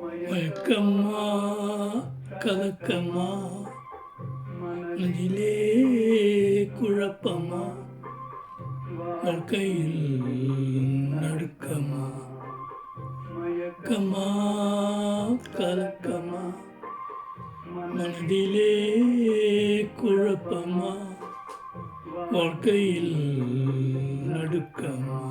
மயக்கம்மா கலக்கம்மா மனதிலே குழப்பமா வாழ்க்கையில் நடுக்கமா மயக்கமா கலக்கமா மனதிலே குழப்பமா வாழ்க்கையில் நடுக்கமா.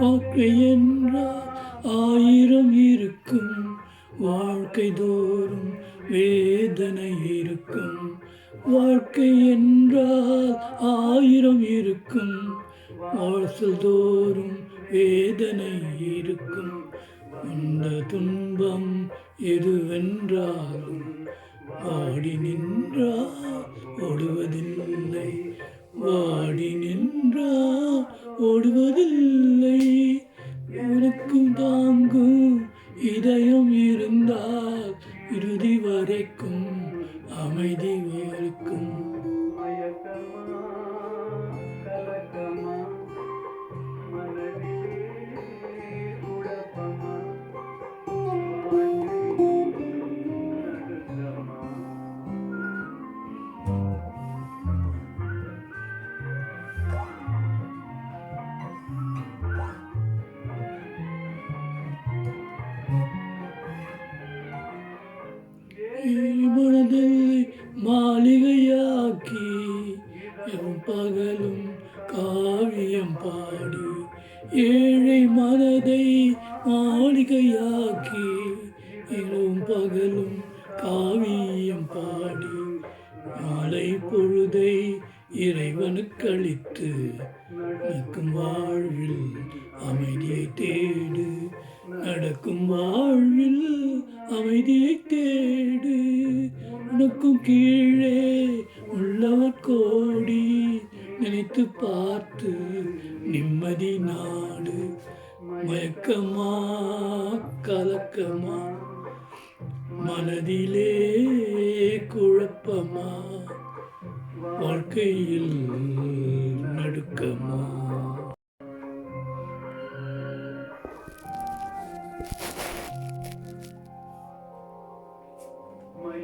வாழ்க்கை என்றால் 1000 இருக்கும், வாழ்க்கை தோறும் வேதனை இருக்கும். வாழ்க்கை என்றால் 1000 இருக்கும், வாசல் தோறும் வேதனை இருக்கும். அந்த துன்பம் எதுவென்றாலும் வாடி நின்றால் ஓடுவதில்லை, வாடி நின்றால் ஓடுவதில்லை. உனக்கும் தாங்கும் இதயம் இருந்தால் இறுதி வரைக்கும் அமைதி இருக்கும். மனதை மாளிகையாக்கி என் பகலும் காவியம் பாடி, ஏழை மனதை மாளிகையாக்கி இரவும் பகலும் காவியம் பாடி, மாலை பொழுதை இறைவனுக்கு அளித்து நடக்கும் வாழ்வில் அமைதியை தேடு, நடக்கும் வாழ்வில் அமைதியை தேடு. உனக்கும் கீழே உள்ளவர் கோடி, நினைத்து பார்த்து நிம்மதி நாடு. மயக்கமா கலக்கமா மனதிலே குழப்பமா வாழ்க்கையில் நடுக்கமா.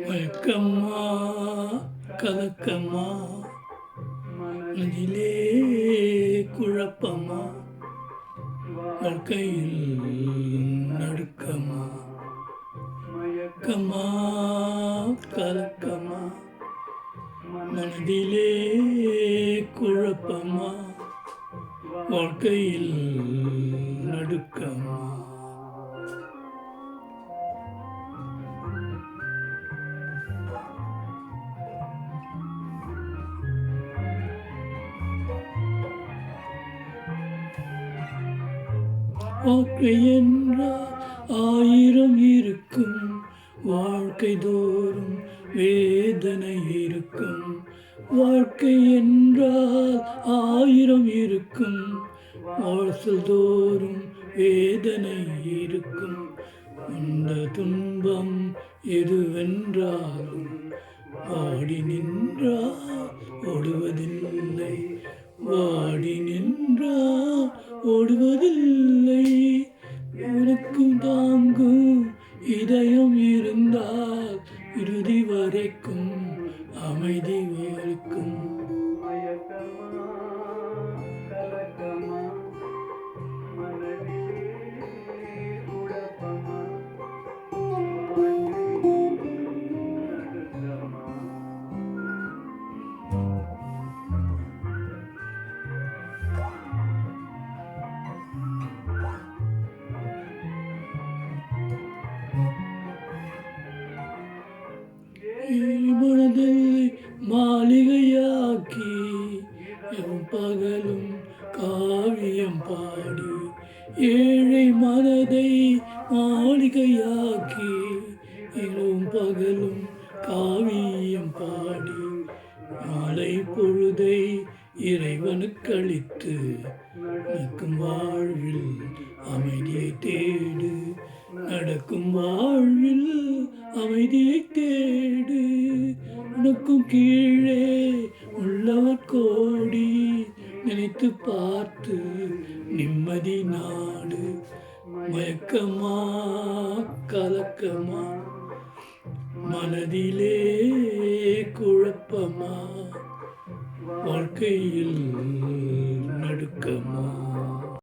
மயக்கம்மா கலக்கம்மா மனதிலே குழப்பமா வாழ்க்கையில் நடுக்கமா. மயக்கம்மா கலக்கமா மனதிலே குழப்பமா வாழ்க்கையில் நடுக்கமா. வாழ்க்கை என்றால் 1000 இருக்கும், வாழ்க்கை தோறும் வேதனை இருக்கும். வாழ்க்கை என்றால் 1000 இருக்கும், வாசல் தோறும் வேதனை இருக்கும். அந்த துன்பம் எதுவென்றாலும் வாடி நின்றால் ஓடுவதில்லை, வாடி நின்றால் ஓடுவதில்லை. உனக்கும் தாங்கும் இதயம் இருந்தால் இறுதி வரைக்கும் அமைதி இருக்கும். மனதை மாளிகையாக்கி என் பகலும் காவியம் பாடி, ஏழை மனதை மாளிகையாக்கி இரவும் பகலும் காவியம் பாடி, மாலை பொழுதை இறைவனுக்களித்து நடக்கும் வாழ்வில் அமைதியை தேடு. நடக்கும் வாழ்வில் அமைதியை தேடு. உனக்கும் கீழே உள்ளவர் கோடி, நினைத்து பார்த்து நிம்மதி நாடு. மயக்கமா கலக்கமா, மனதிலே குழப்பமா, வாழ்க்கையில் நடுக்கமா.